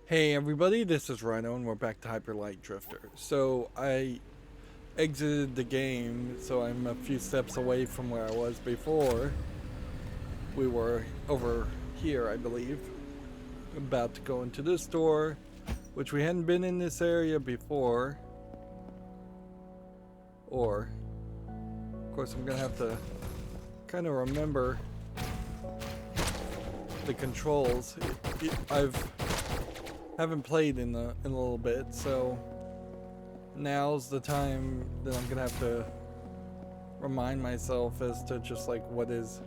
Hey everybody, this is Rydo and we're back to Hyper Light Drifter. So I exited the game, so I'm a few steps away from where I was before. We were over here, I believe, about to go into this door, which we hadn't been in this area before. Or, of course, I'm gonna have to kind of remember the controls. I've haven't played in a little bit, so now's the time that I'm gonna have to remind myself as to just like what is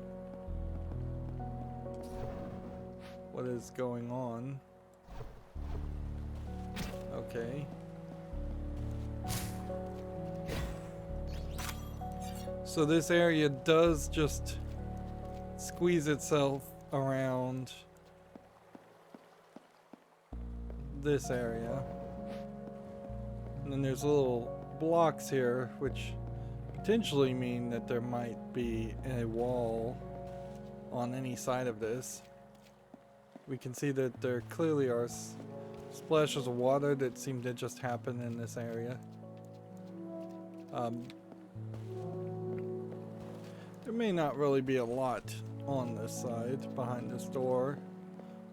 going on. Okay. So this area does just squeeze itself around this area. And then there's little blocks here, which potentially mean that there might be a wall on any side of this. We can see that there clearly are splashes of water that seem to just happen in this area. There may not really be a lot on this side behind this door,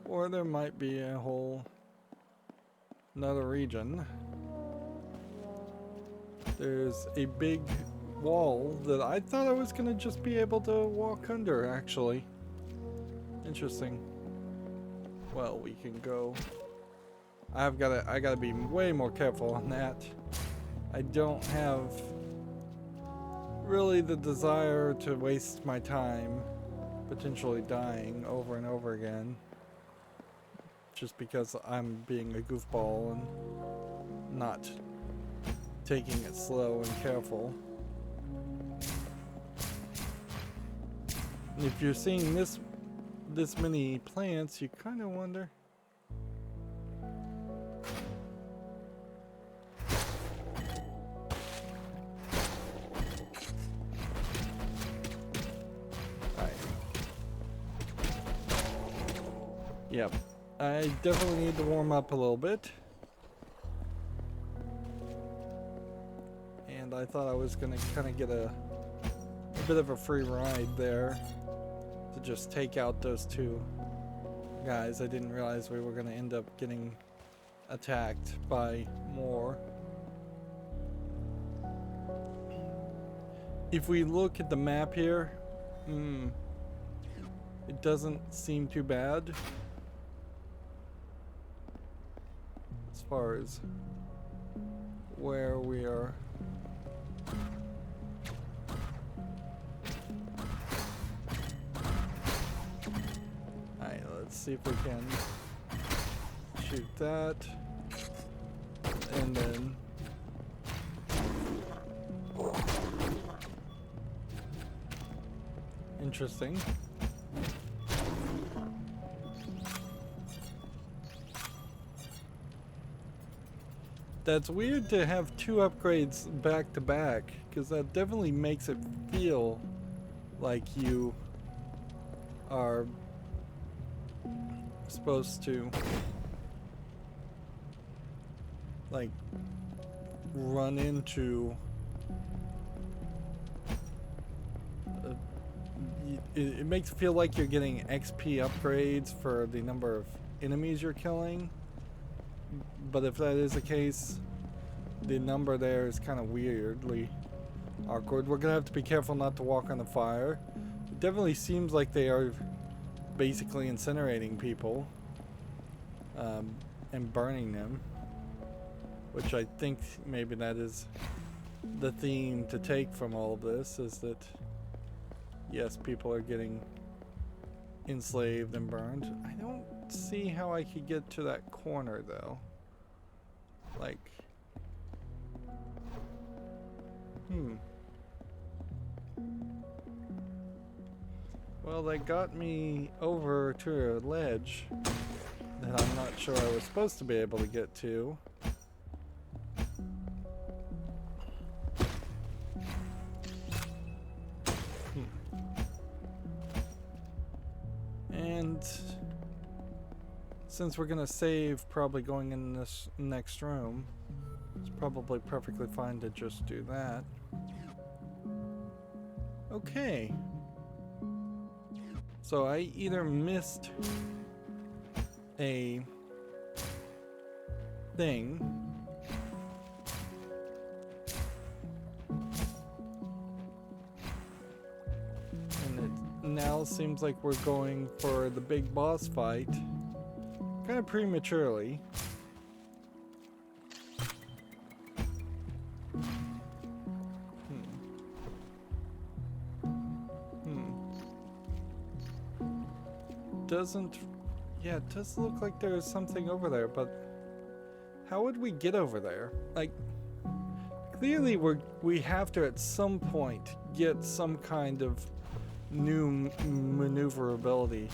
or there might be a whole another region. There's a big wall that I thought I was gonna just be able to walk under, actually. Interesting. Well, we can go. I gotta be way more careful on that. I don't have really the desire to waste my time potentially dying over and over again just because I'm being a goofball and not taking it slow and careful. And if you're seeing this many plants, you kind of wonder. Yep, I definitely need to warm up a little bit. And I thought I was gonna kind of get a bit of a free ride there to just take out those two guys. I didn't realize we were gonna end up getting attacked by more. If we look at the map here, it doesn't seem too bad as far as where we are. Alright, let's see if we can shoot that. And then interesting. That's weird to have two upgrades back to back, because that definitely makes it feel like you are supposed to like run into it makes it feel like you're getting XP upgrades for the number of enemies you're killing. But if that is the case, the number there is kind of weirdly awkward. We're gonna have to be careful not to walk on the fire. It definitely seems like they are basically incinerating people and burning them, which I think maybe that is the theme to take from all of this, is that yes, people are getting enslaved and burned. I don't see how I could get to that corner though. Like, well, they got me over to a ledge that I'm not sure I was supposed to be able to get to. And since we're gonna save probably going in this next room, it's probably perfectly fine to just do that. Okay. So I either missed a thing, and it now seems like we're going for the big boss fight kind of prematurely. Doesn't, yeah, it does look like there's something over there, but how would we get over there? Like, clearly we have to at some point get some kind of new maneuverability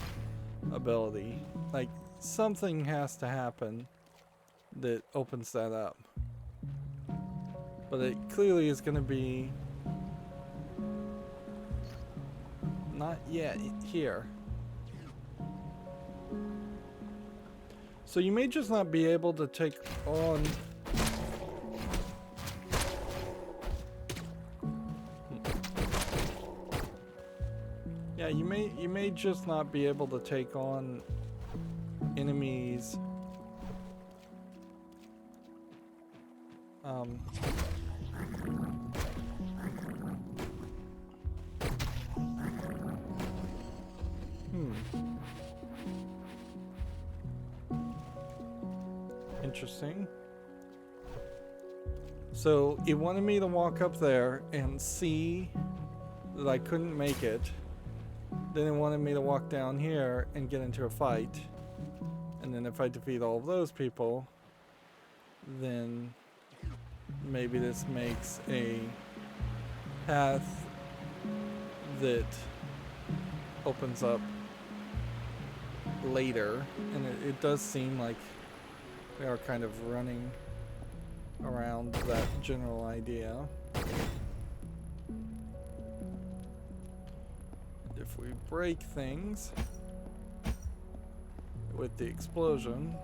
ability. Like, something has to happen that opens that up. But it clearly is going to be not yet here. So you may just not be able to take on... Yeah, you may just not be able to take on enemies. Interesting. So it wanted me to walk up there and see that I couldn't make it. Then it wanted me to walk down here and get into a fight. And then if I defeat all of those people, then maybe this makes a path that opens up later. And it does seem like we are kind of running around that general idea. If we break things with the explosion,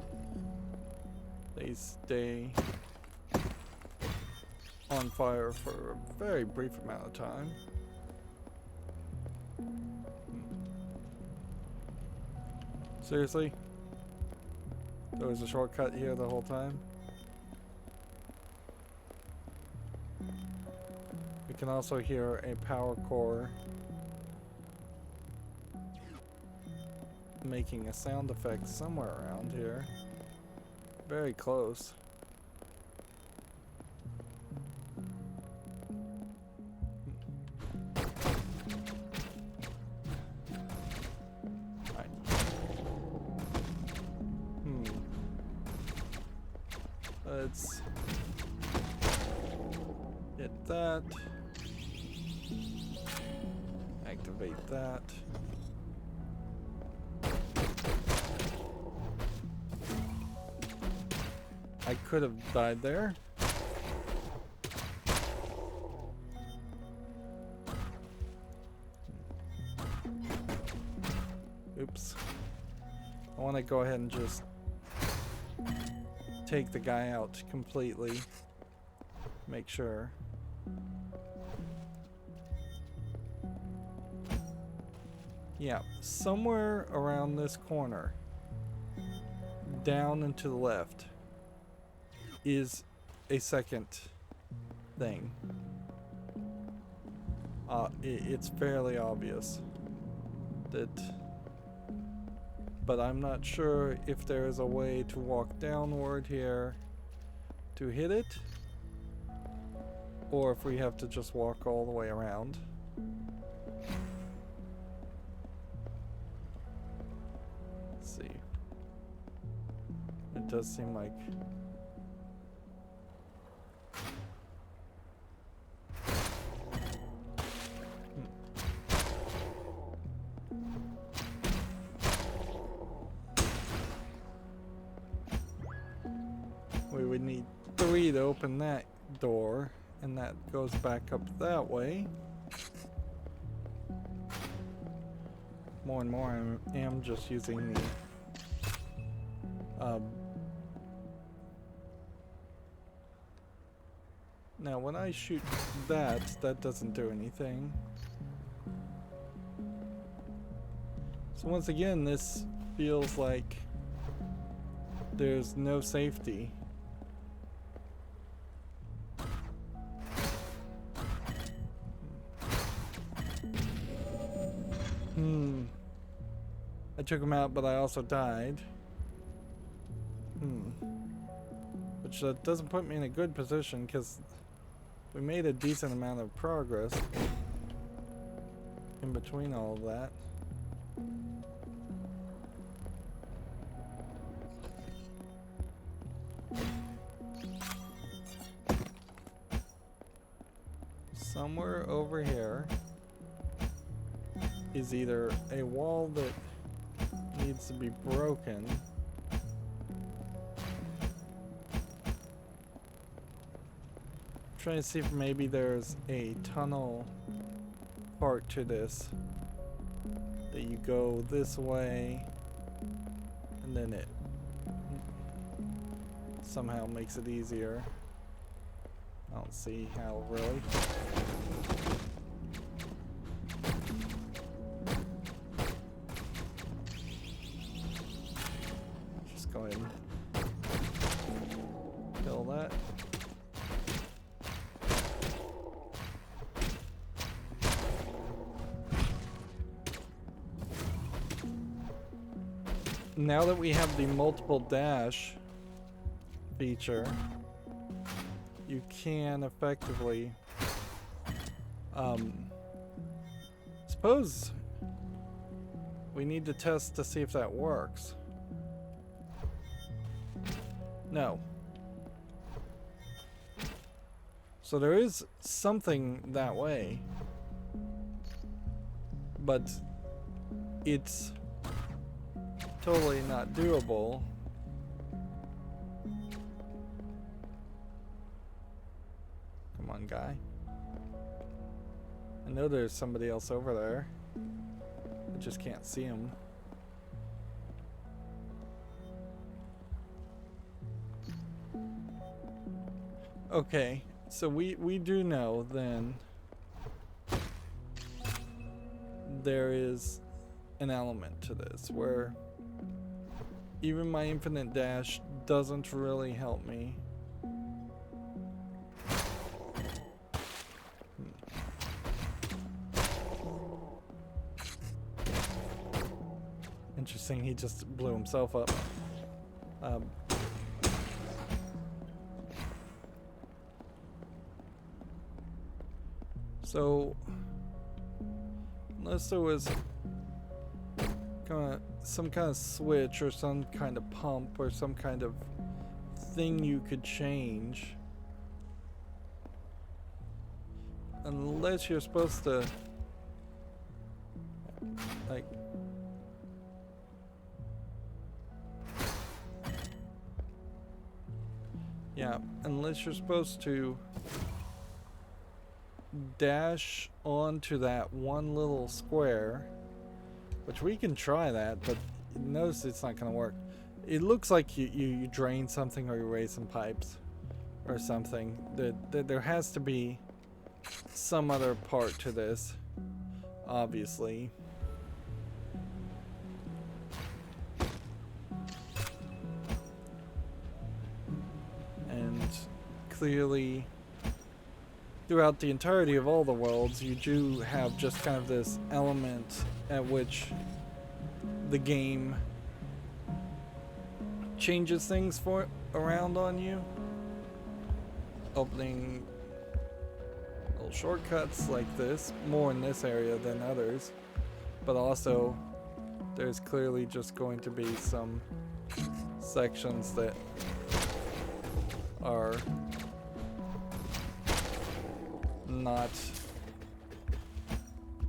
they stay on fire for a very brief amount of time. Seriously? There was a shortcut here the whole time? We can also hear a power core making a sound effect somewhere around here. Very close. Let's hit that. Activate that. I could have died there. Oops. I want to go ahead and just take the guy out completely. Make sure. Yeah, somewhere around this corner, down and to the left, is a second thing. It's fairly obvious that, but I'm not sure if there is a way to walk downward here to hit it, or if we have to just walk all the way around. Let's see. It does seem like we would need 3 to open that door, and that goes back up that way. More and more I am just using the Now when I shoot that, that doesn't do anything. So once again, this feels like there's no safety. I took him out, but I also died. Which doesn't put me in a good position, because we made a decent amount of progress in between all of that. Somewhere over here is either a wall that needs to be broken, trying to see if maybe there's a tunnel part to this, that you go this way and then it somehow makes it easier. I don't see how, really. Just go ahead and kill that. Now that we have the multiple dash feature, you can effectively, suppose we need to test to see if that works. No. So there is something that way, but it's totally not doable. Come on, guy. I know there's somebody else over there. I just can't see him. Okay, so we do know then there is an element to this where even my infinite dash doesn't really help me. Interesting, he just blew himself up. So, unless there was some kind of switch or some kind of pump or some kind of thing you could change, unless you're supposed to, like, yeah, unless you're supposed to dash onto that one little square, which we can try that, but notice it's not going to work. It looks like you drain something or you raise some pipes or something. There has to be some other part to this, obviously. And clearly, throughout the entirety of all the worlds, you do have just kind of this element at which the game changes things around on you, opening little shortcuts like this, more in this area than others, but also there's clearly just going to be some sections that are not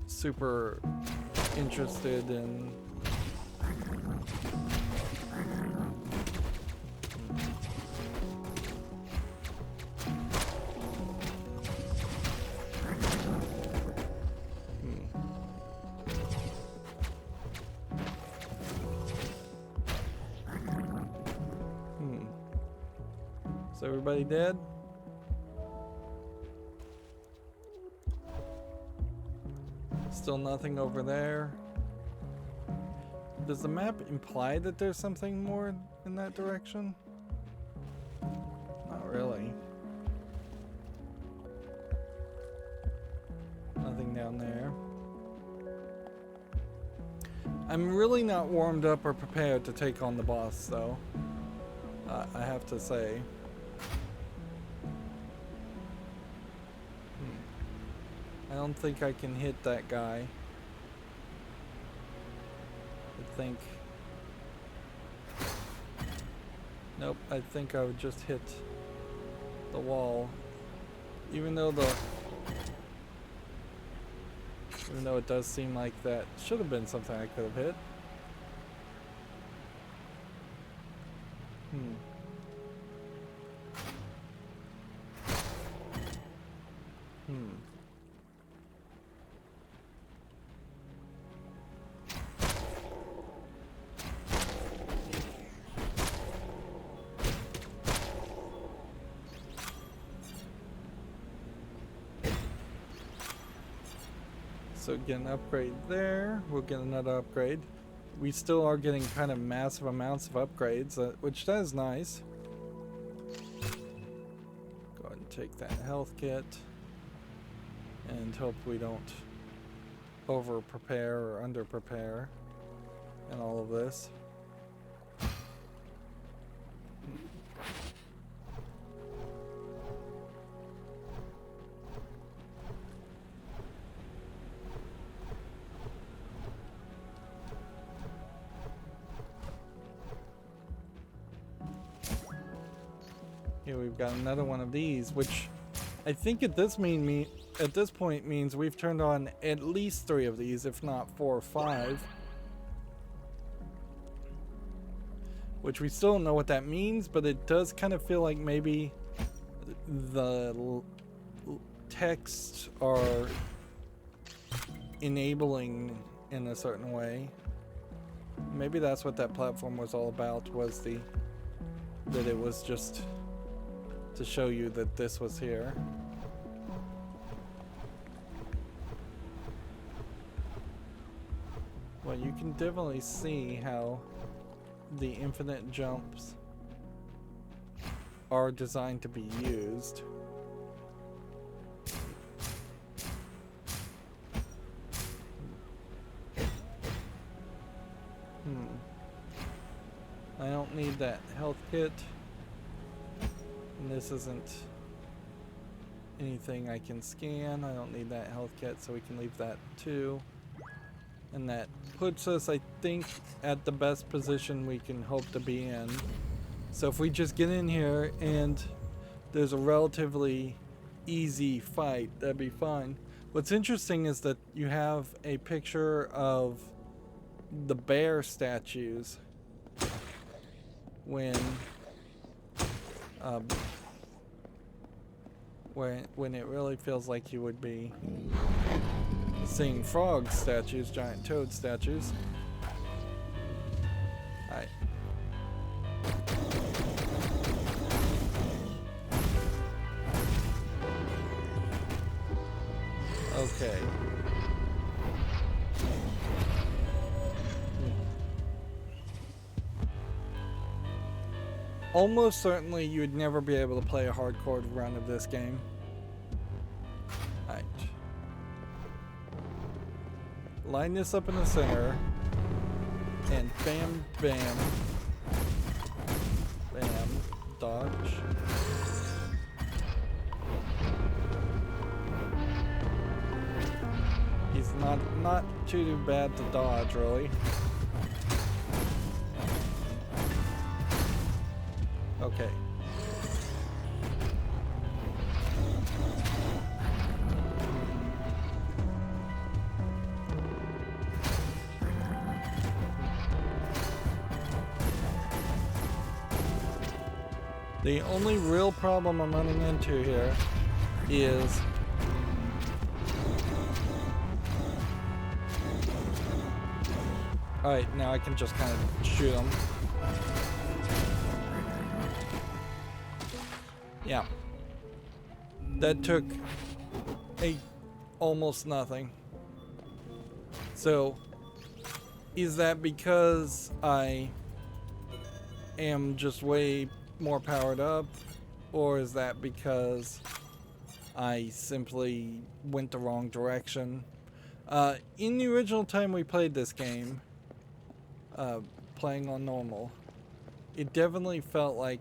super interested in Is everybody dead? Still nothing over there. Does the map imply that there's something more in that direction? Not really. Nothing down there. I'm really not warmed up or prepared to take on the boss, though. I have to say. I don't think I can hit that guy. I think... Nope, I think I would just hit the wall. Even though it does seem like that should have been something I could have hit. So get an upgrade there, we'll get another upgrade. We still are getting kind of massive amounts of upgrades, which that is nice. Go ahead and take that health kit. And hope we don't over prepare or under prepare in all of this. Here we've got another one of these, which I think at this point means we've turned on at least 3 of these, if not 4 or 5. Which we still don't know what that means, but it does kind of feel like maybe the texts are enabling in a certain way. Maybe that's what that platform was all about, was that it was just to show you that this was here. Well, you can definitely see how the infinite jumps are designed to be used. I don't need that health kit. And this isn't anything I can scan. I don't need that health kit, so we can leave that too. And that puts us, I think, at the best position we can hope to be in. So if we just get in here and there's a relatively easy fight, that'd be fine. What's interesting is that you have a picture of the bear statues when it really feels like you would be seeing frog statues, giant toad statues. Alright. Okay. Almost certainly you would never be able to play a hardcore run of this game. Alright. Line this up in the center. And bam, bam. Bam. Dodge. He's not too bad to dodge, really. Okay. The only real problem I'm running into here is alright, now I can just kind of shoot him. Yeah. That took almost nothing. So, is that because I am just way more powered up? Or is that because I simply went the wrong direction? In the original time we played this game, playing on normal, it definitely felt like...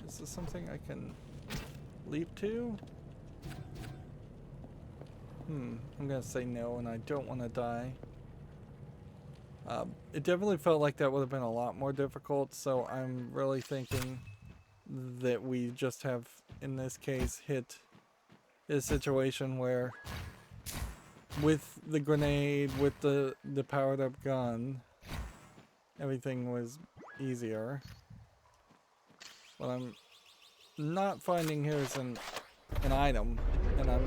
Is this something I can leap to? I'm gonna say no, and I don't want to die. It definitely felt like that would have been a lot more difficult, so I'm really thinking that we just have, in this case, hit a situation where with the grenade, with the powered up gun, everything was easier. What I'm not finding here is an item, and I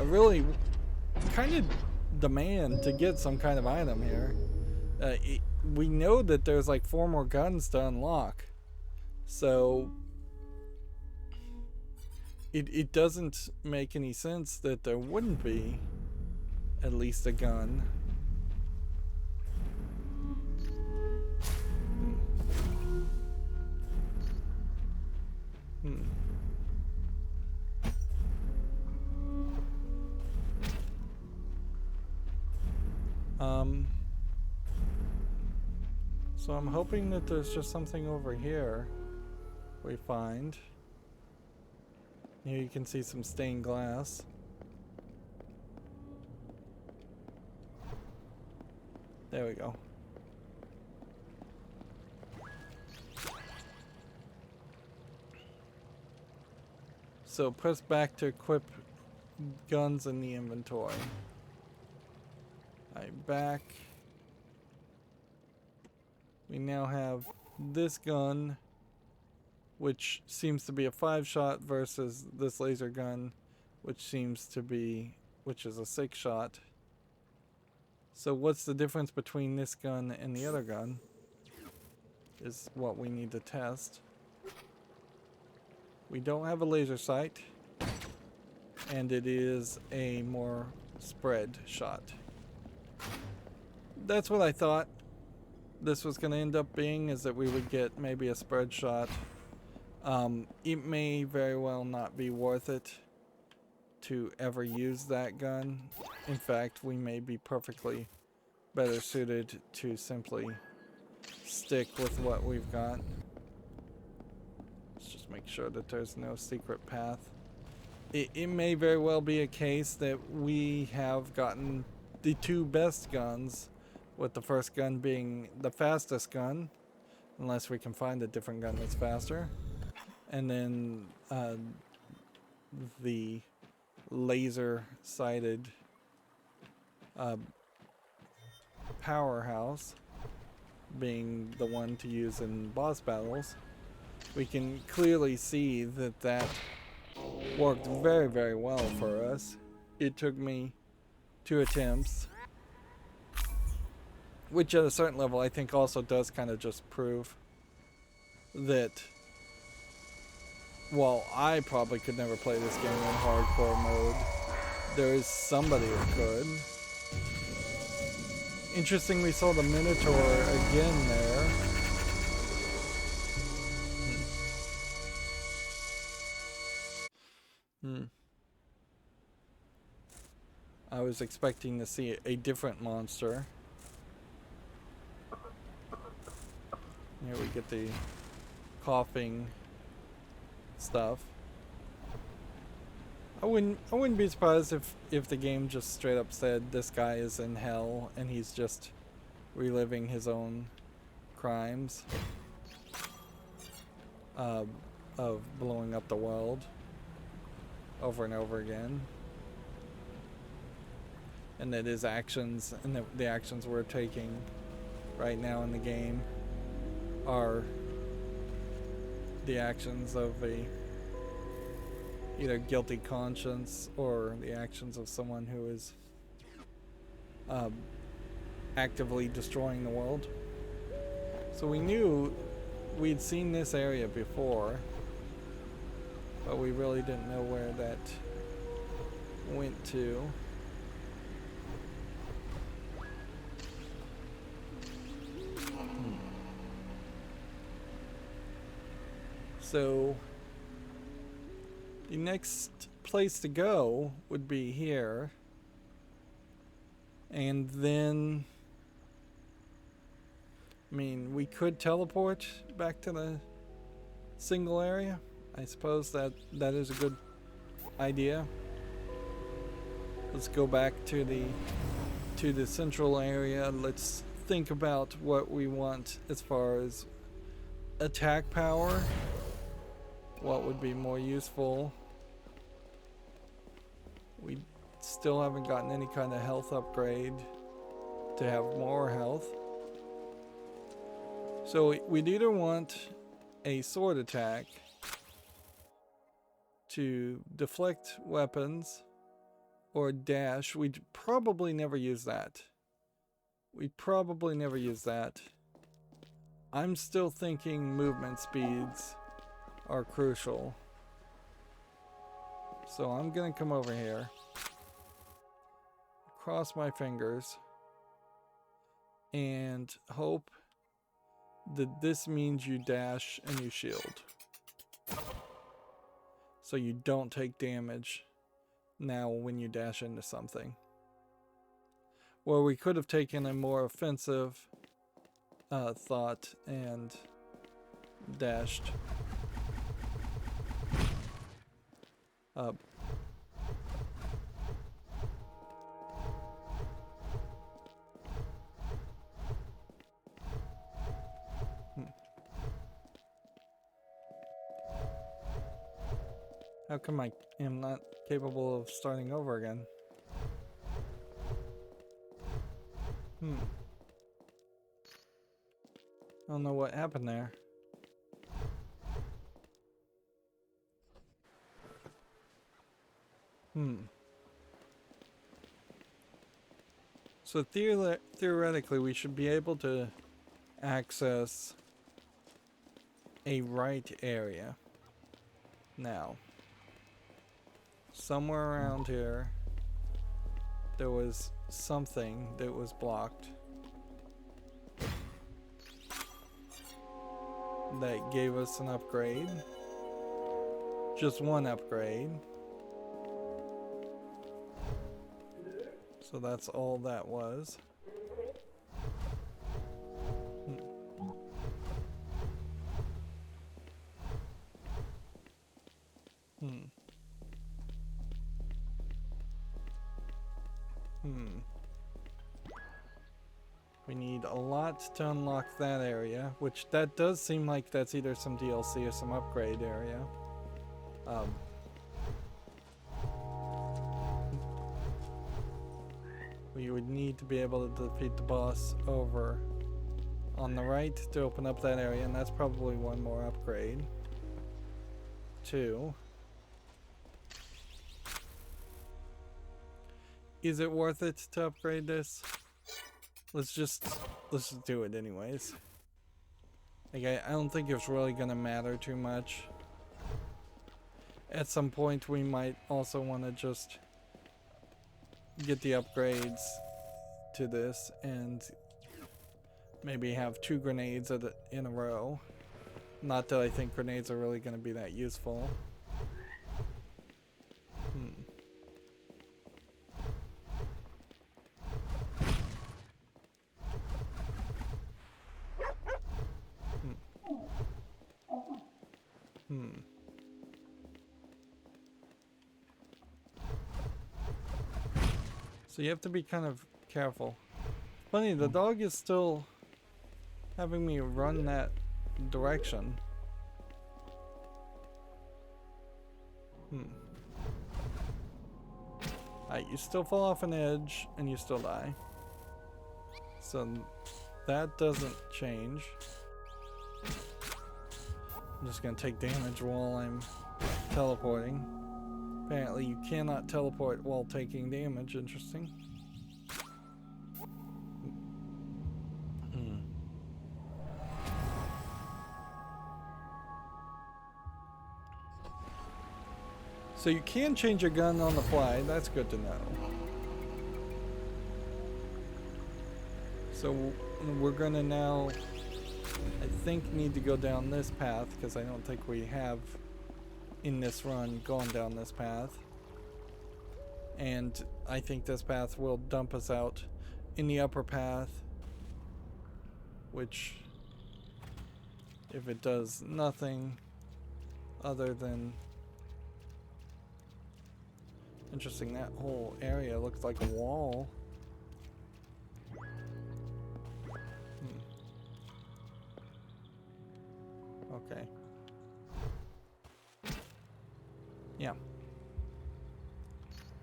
really kind of demand to get some kind of item here. We know that there's like 4 more guns to unlock, so it doesn't make any sense that there wouldn't be at least a gun. So I'm hoping that there's just something over here we find. Here you can see some stained glass. There we go. So press back to equip guns in the inventory. Alright, back. We now have this gun, which seems to be a 5-shot, versus this laser gun, which is a 6-shot. So what's the difference between this gun and the other gun is what we need to test. We don't have a laser sight, and it is a more spread shot. That's what I thought this was going to end up being, is that we would get maybe a spread shot. It may very well not be worth it to ever use that gun. In fact, we may be perfectly better suited to simply stick with what we've got. Let's just make sure that there's no secret path. It may very well be a case that we have gotten the 2 best guns, with the first gun being the fastest gun, unless we can find a different gun that's faster. And then the laser-sighted powerhouse being the one to use in boss battles. We can clearly see that that worked very, very well for us. It took me 2 attempts, which at a certain level I think also does kind of just prove that while I probably could never play this game in hardcore mode, there is somebody that could. Interesting, we saw the Minotaur again there. I was expecting to see a different monster. Here we get the coughing stuff. I wouldn't be surprised if the game just straight up said this guy is in hell and he's just reliving his own crimes of blowing up the world over and over again, and that his actions and the actions we're taking right now in the game are the actions of a either guilty conscience or the actions of someone who is actively destroying the world. So we knew we'd seen this area before, but we really didn't know where that went to. So the next place to go would be here, and then I mean, we could teleport back to the single area. I suppose that is a good idea. Let's go back to the central area. Let's think about what we want as far as attack power. What would be more useful? We still haven't gotten any kind of health upgrade to have more health. So we'd either want a sword attack to deflect weapons or dash. We'd probably never use that. I'm still thinking movement speeds are crucial. So I'm gonna come over here, cross my fingers, and hope that this means you dash and you shield. So you don't take damage now when you dash into something. Or we could have taken a more offensive thought and dashed up. How come I am not capable of starting over again? I don't know what happened there. So theoretically, we should be able to access a right area. Now, somewhere around here, there was something that was blocked that gave us an upgrade. Just one upgrade. So that's all that was. We need a lot to unlock that area, which that does seem like that's either some DLC or some upgrade area. We would need to be able to defeat the boss over on the right to open up that area, and that's probably one more upgrade. 2. Is it worth it to upgrade this? Let's just do it anyways. Like, I don't think it's really gonna matter too much. At some point we might also want to just get the upgrades to this and maybe have 2 grenades in a row. Not that I think grenades are really going to be that useful. So you have to be kind of careful. Funny, the dog is still having me run that direction. Alright, you still fall off an edge and you still die. So that doesn't change. I'm just gonna take damage while I'm teleporting. Apparently you cannot teleport while taking damage. Interesting. So you can change your gun on the fly. That's good to know. So we're gonna now, I think, need to go down this path because I don't think we have in this run gone down this path. And I think this path will dump us out in the upper path, which, if it does nothing other than interesting, that whole area looks like a wall. Okay. Yeah.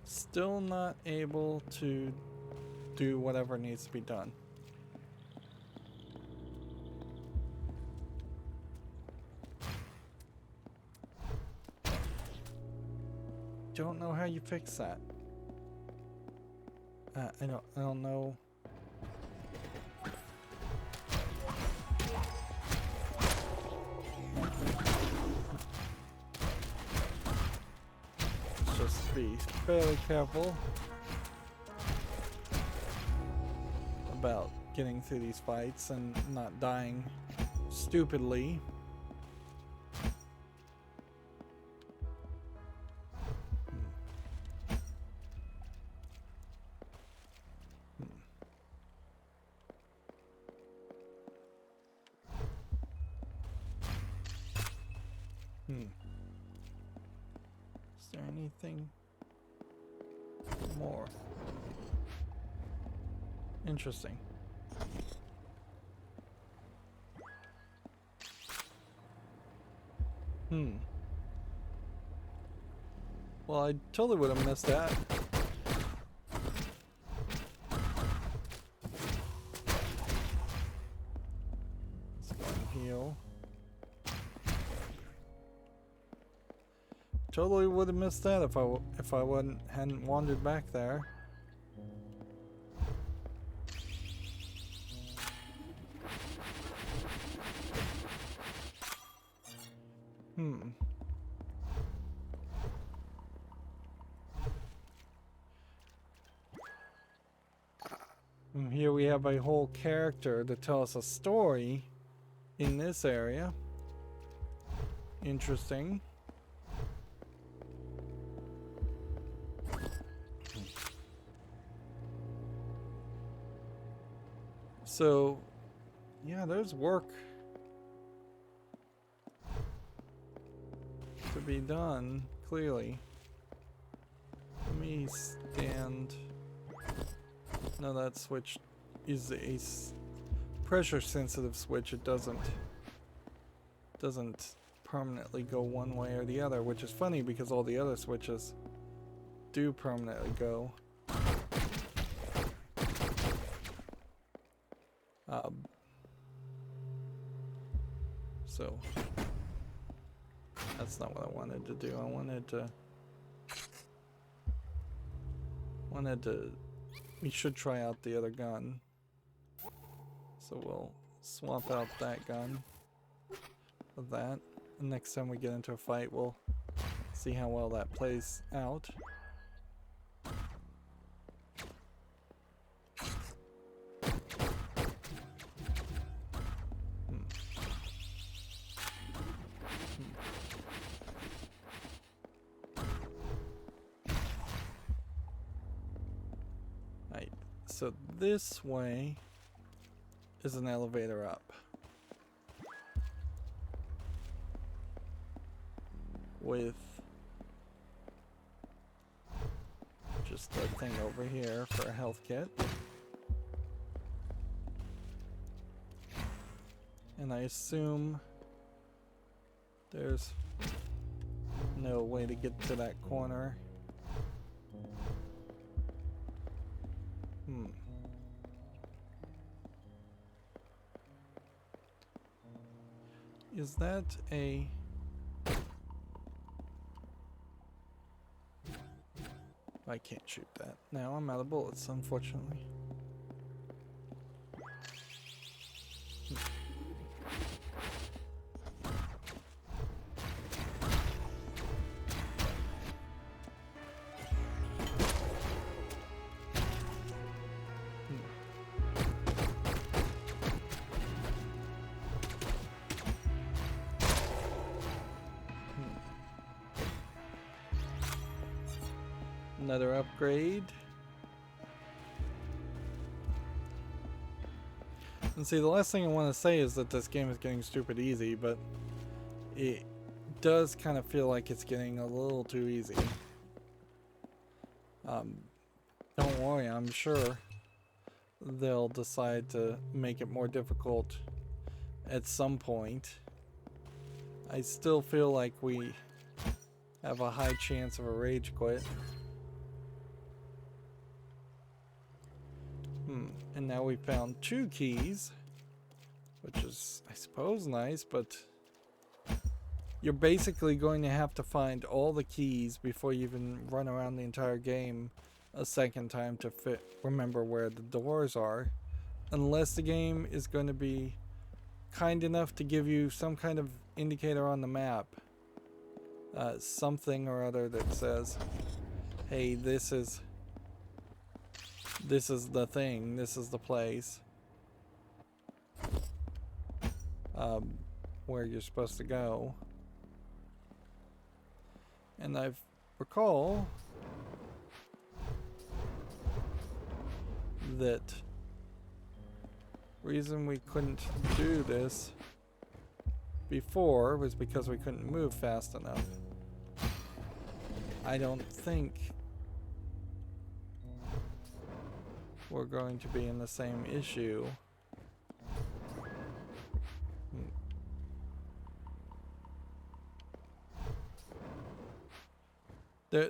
Still not able to do whatever needs to be done. Don't know how you fix that. I don't know. Just be fairly careful about getting through these fights and not dying stupidly. Is there anything more interesting? Well, I totally would have missed that. Let's go and heal. Totally would have missed that if I hadn't wandered back there. And here we have a whole character to tell us a story in this area. Interesting. So, yeah, there's work to be done, clearly. Let me stand. No, that switch is a pressure sensitive switch. It doesn't permanently go one way or the other, which is funny because all the other switches do permanently go. So that's not what I wanted to do. I wanted to we should try out the other gun. So we'll swap out that gun with that. And next time we get into a fight, we'll see how well that plays out. So this way is an elevator up. With just a thing over here for a health kit. And I assume there's no way to get to that corner. Is that a... I can't shoot that. Now I'm out of bullets, unfortunately. Another upgrade. And see, the last thing I want to say is that this game is getting stupid easy, but it does kind of feel like it's getting a little too easy. Don't worry, I'm sure they'll decide to make it more difficult at some point. I still feel like we have a high chance of a rage quit. And now we found 2 keys, which is, I suppose, nice, but you're basically going to have to find all the keys before you even run around the entire game a second time to remember where the doors are, unless the game is going to be kind enough to give you some kind of indicator on the map, something or other that says, hey, this is the thing, this is the place where you're supposed to go. And I recall that reason we couldn't do this before was because we couldn't move fast enough. I don't think we're going to be in the same issue.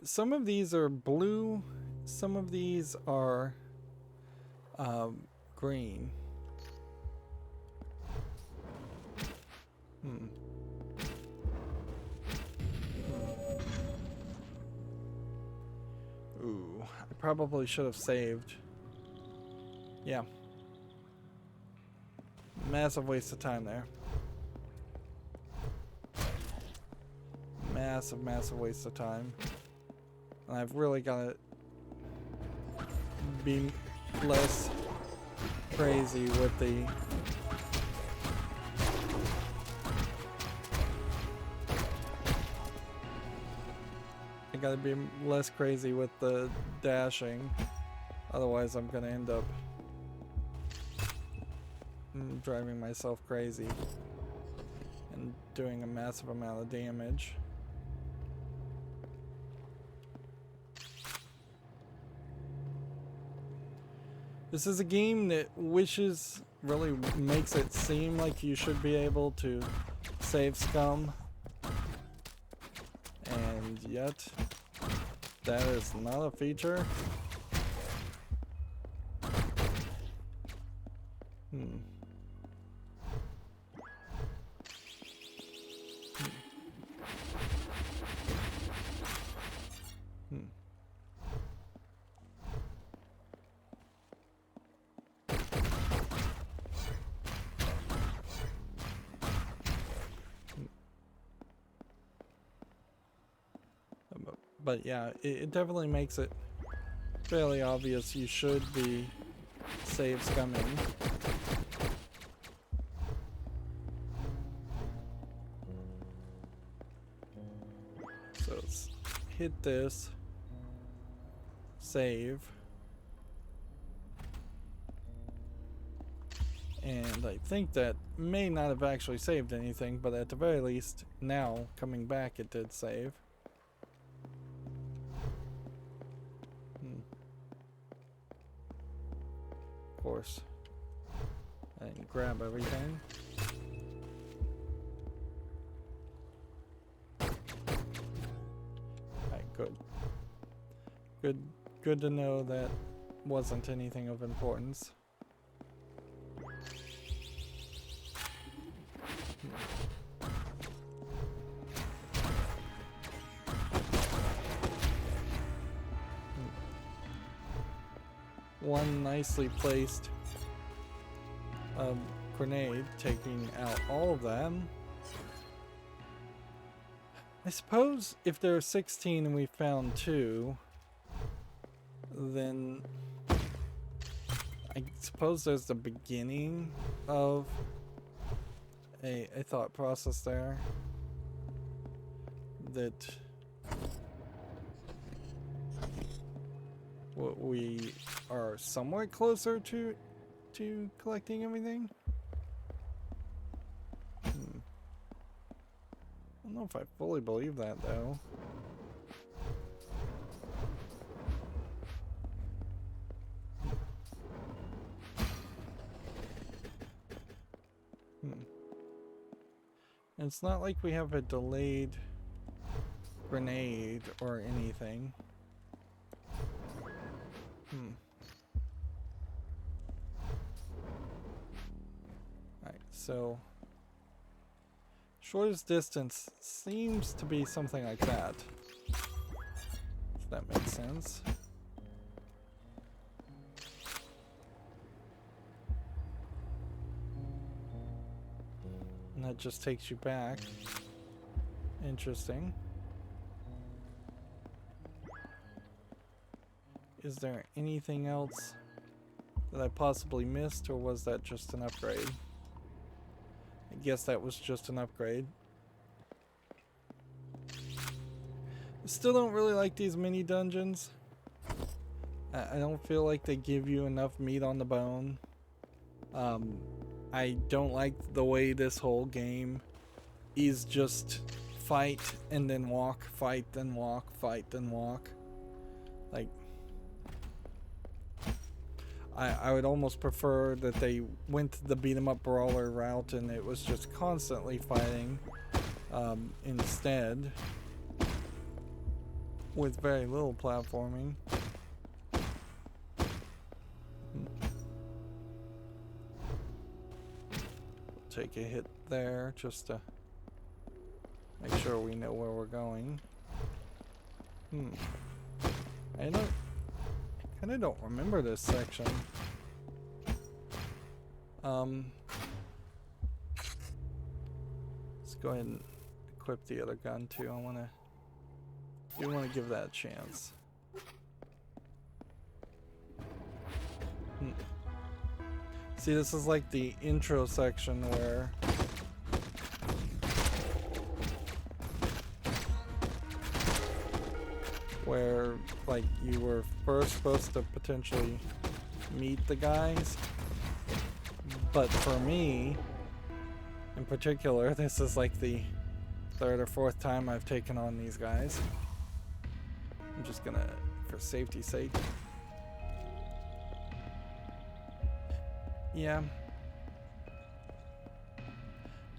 Some of these are blue, some of these are green. Ooh, I probably should have saved. Yeah. Massive waste of time there. Massive waste of time. And I've really got to be less crazy with the dashing, otherwise I'm gonna end up driving myself crazy and doing a massive amount of damage. This is a game that really makes it seem like you should be able to save scum, and yet that is not a feature. But yeah, it definitely makes it fairly obvious you should be save scumming. So let's hit this, save, and I think that may not have actually saved anything, but at the very least, now coming back it did save. Of course, I didn't grab everything. Alright, good to know that wasn't anything of importance. One nicely placed grenade taking out all of them. I suppose if there are 16 and we found 2, then I suppose there's the beginning of a thought process there that we are somewhat closer to collecting everything. I don't know if I fully believe that though. And it's not like we have a delayed grenade or anything. Alright, so shortest distance seems to be something like that. If that makes sense. And that just takes you back. Interesting. Is there anything else that I possibly missed, or was that just an upgrade? I guess that was just an upgrade. I still don't really like these mini dungeons. I don't feel like they give you enough meat on the bone. I don't like the way this whole game is just fight and then walk, fight then walk, fight then walk. Like, I would almost prefer that they went the beat 'em up brawler route and it was just constantly fighting instead, with very little platforming. Take a hit there just to make sure we know where we're going. I kind of don't remember this section. Let's go ahead and equip the other gun too. I want to give that a chance. See, this is like the intro section where like you were first supposed to potentially meet the guys, but for me in particular, this is like the third or fourth time I've taken on these guys. I'm just gonna, for safety's sake. Yeah.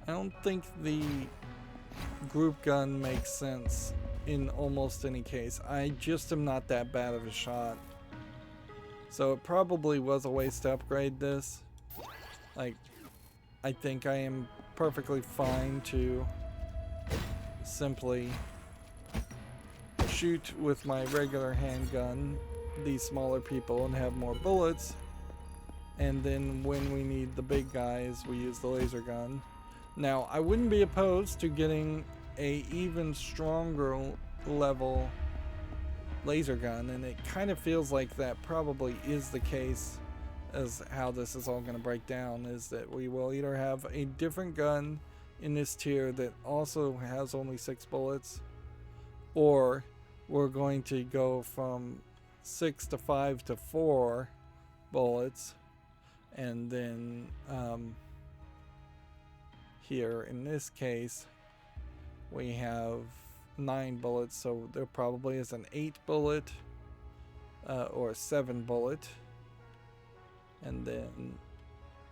I don't think the group gun makes sense in almost any case. I just am not that bad of a shot. So it probably was a waste to upgrade this. Like, I think I am perfectly fine to simply shoot with my regular handgun these smaller people and have more bullets. And then when we need the big guys, we use the laser gun. Now, I wouldn't be opposed to getting a even stronger level laser gun, and it kind of feels like that probably is the case as how this is all going to break down, is that we will either have a different gun in this tier that also has only 6 bullets, or we're going to go from 6 to 5 to 4 bullets. And then here in this case we have 9 bullets, so there probably is an 8 bullet or a 7 bullet, and then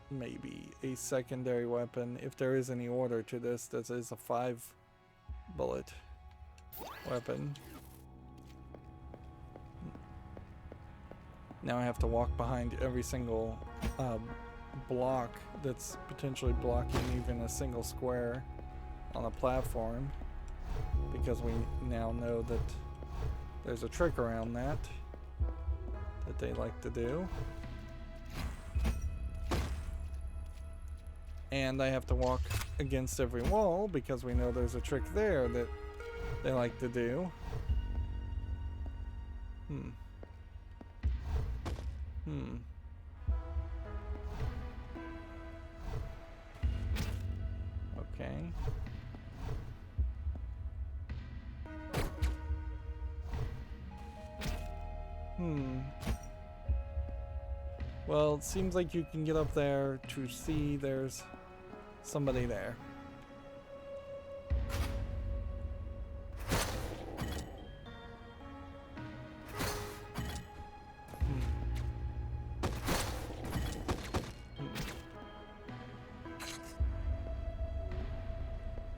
maybe a secondary weapon, if there is any order to this. This is a 5 bullet weapon. Now I have to walk behind every single block that's potentially blocking even a single square on a platform, because we now know that there's a trick around that they like to do. And I have to walk against every wall because we know there's a trick there that they like to do. Okay. Well, it seems like you can get up there to see there's somebody there.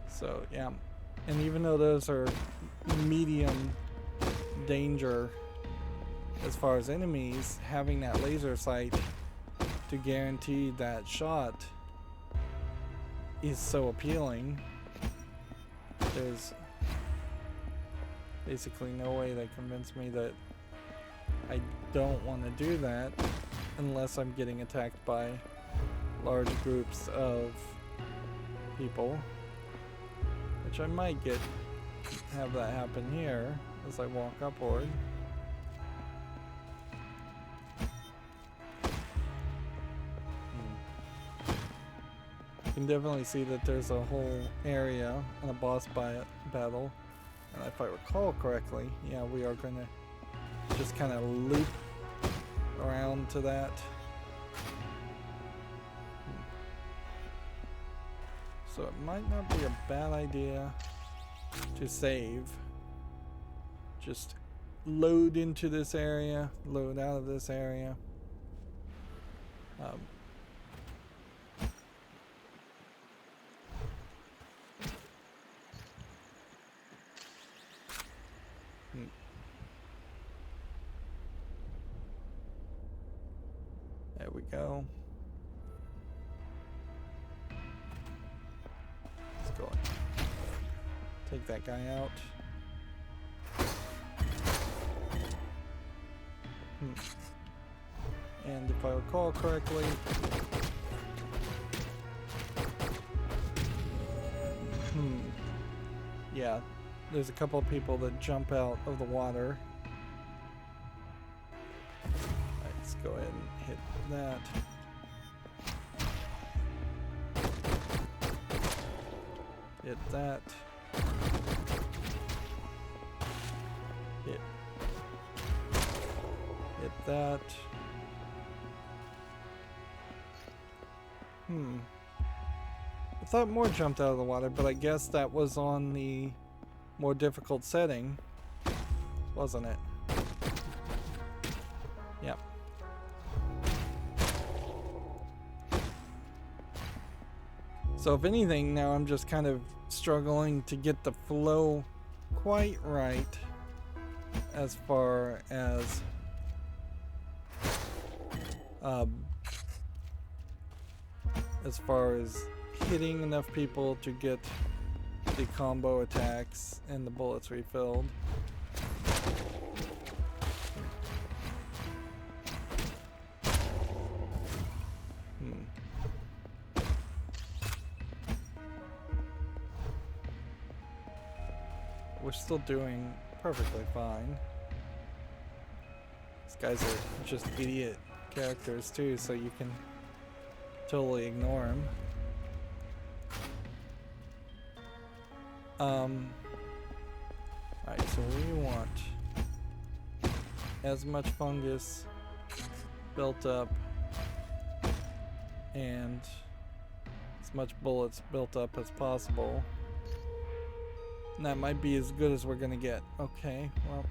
So, yeah. And even though those are medium danger as far as enemies, having that laser sight to guarantee that shot is so appealing. There's basically no way to convince me that I don't want to do that unless I'm getting attacked by large groups of people, which I might have that happen here as I walk upward. You can definitely see that there's a whole area and a boss battle, and if I recall correctly, yeah, we are gonna just kind of loop around to that. So it might not be a bad idea to save. Just load into this area, load out of this area. There we go. Let's go. Take that guy out. And if I recall correctly, yeah, there's a couple of people that jump out of the water. Let's go ahead and hit that. Hit that. Hit that. I thought more jumped out of the water, but I guess that was on the more difficult setting, wasn't it? Yep. So if anything, now I'm just kind of struggling to get the flow quite right as far as hitting enough people to get the combo attacks and the bullets refilled. We're still doing perfectly fine. These guys are just idiot characters too, so you can totally ignore them. Alright, so we want as much fungus built up and as much bullets built up as possible. And that might be as good as we're gonna get. Okay, well,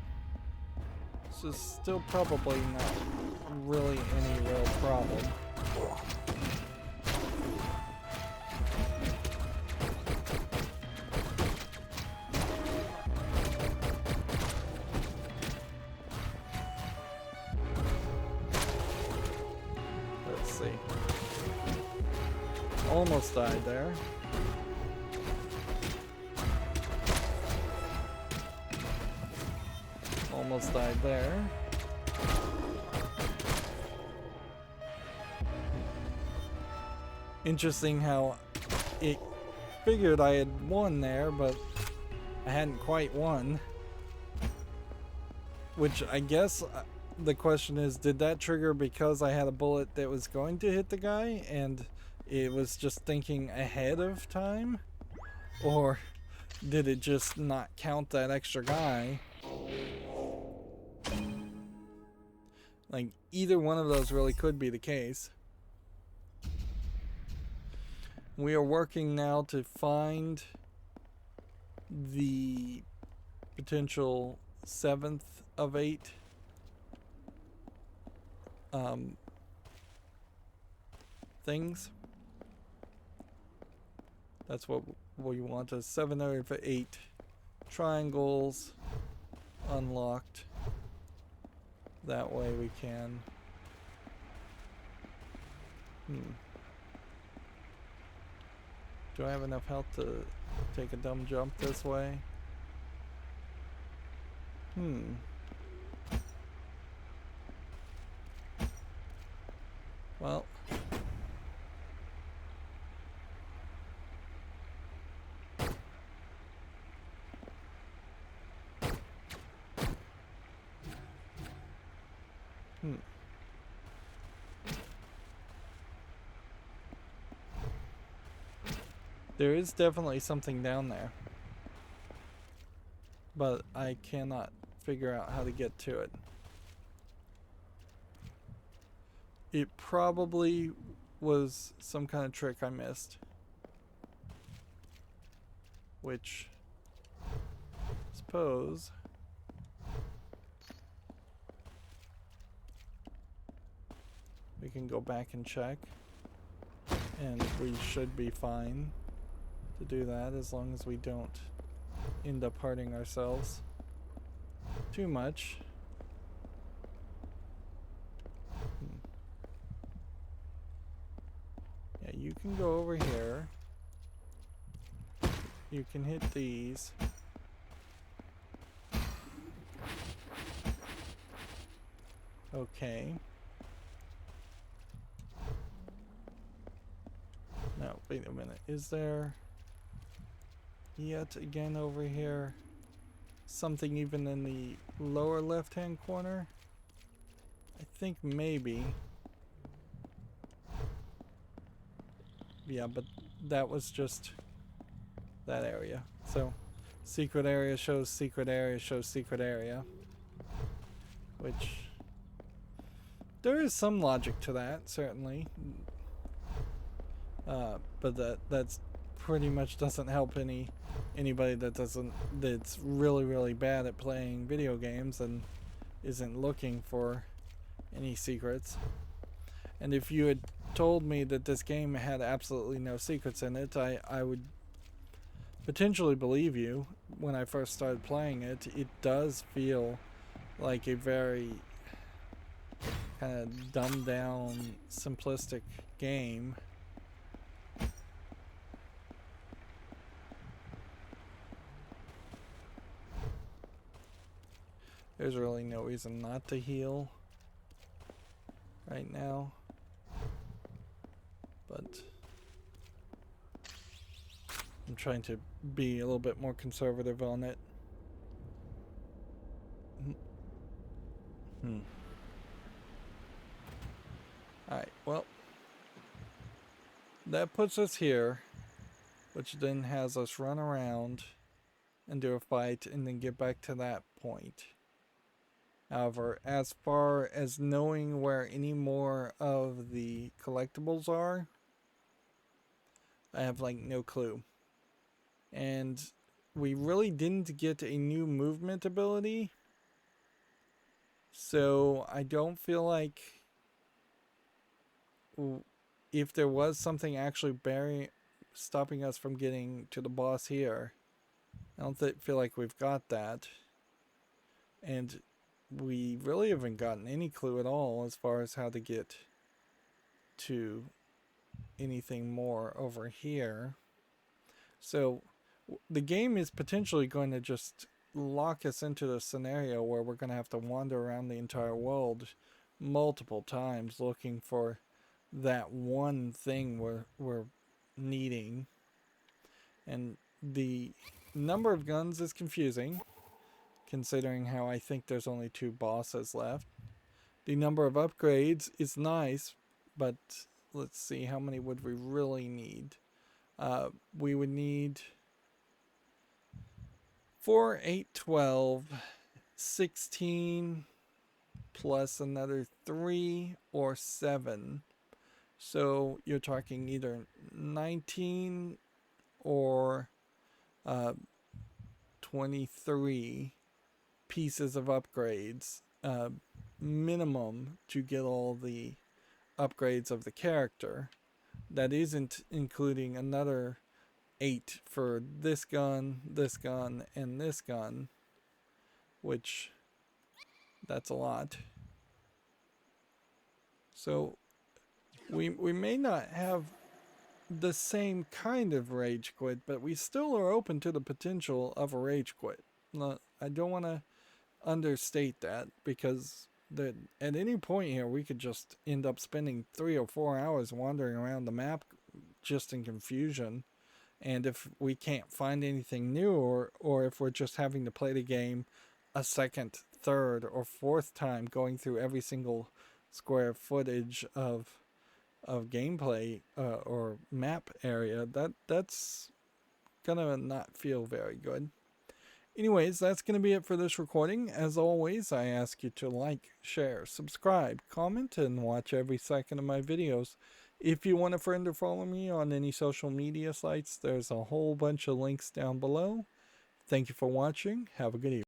this is still probably not really any real problem. Let's see. Almost died there. Almost died there. Interesting how it figured I had won there, but I hadn't quite won. Which I guess the question is, did that trigger because I had a bullet that was going to hit the guy and it was just thinking ahead of time? Or did it just not count that extra guy? Like, either one of those really could be the case. We are working now to find the potential 7th of 8 things. That's what we want, is 7 out of 8 triangles unlocked. That way we can do I have enough health to take a dumb jump this way? Well, there is definitely something down there, but I cannot figure out how to get to it. It probably was some kind of trick I missed, which I suppose we can go back and check, and we should be fine to do that as long as we don't end up hurting ourselves too much. Yeah, you can go over here. You can hit these. Okay. Now, wait a minute. Is there yet again over here something even in the lower left-hand corner? I think maybe. Yeah, but that was just that area. So, secret area shows secret area shows secret area. Which, there is some logic to that, certainly. But that's pretty much doesn't help anybody that's really bad at playing video games and isn't looking for any secrets. And if you had told me that this game had absolutely no secrets in it, I would potentially believe you. When I first started playing it, it does feel like a very kind of dumbed down, simplistic game. There's really no reason not to heal right now, but I'm trying to be a little bit more conservative on it. Alright, well, that puts us here, which then has us run around and do a fight and then get back to that point. However, as far as knowing where any more of the collectibles are, I have like no clue. And we really didn't get a new movement ability, so I don't feel like if there was something actually stopping us from getting to the boss here, I don't feel like we've got that. And we really haven't gotten any clue at all as far as how to get to anything more over here. So the game is potentially going to just lock us into the scenario where we're going to have to wander around the entire world multiple times looking for that one thing we're needing. And the number of guns is confusing, considering how I think there's only 2 bosses left. The number of upgrades is nice, but let's see, how many would we really need? We would need 4, 8, 12, 16, plus another 3 or 7. So you're talking either 19 or 23 pieces of upgrades minimum to get all the upgrades of the character. That isn't including another 8 for this gun, and this gun, which that's a lot. So we may not have the same kind of rage quit, but we still are open to the potential of a rage quit. I don't want to understate that, because at any point here we could just end up spending 3 or 4 hours wandering around the map just in confusion. And if we can't find anything new, or if we're just having to play the game a second, third, or fourth time going through every single square footage of gameplay or map area, that's gonna not feel very good. Anyways, that's going to be it for this recording. As always, I ask you to like, share, subscribe, comment, and watch every second of my videos. If you want a friend or follow me on any social media sites, there's a whole bunch of links down below. Thank you for watching. Have a good evening.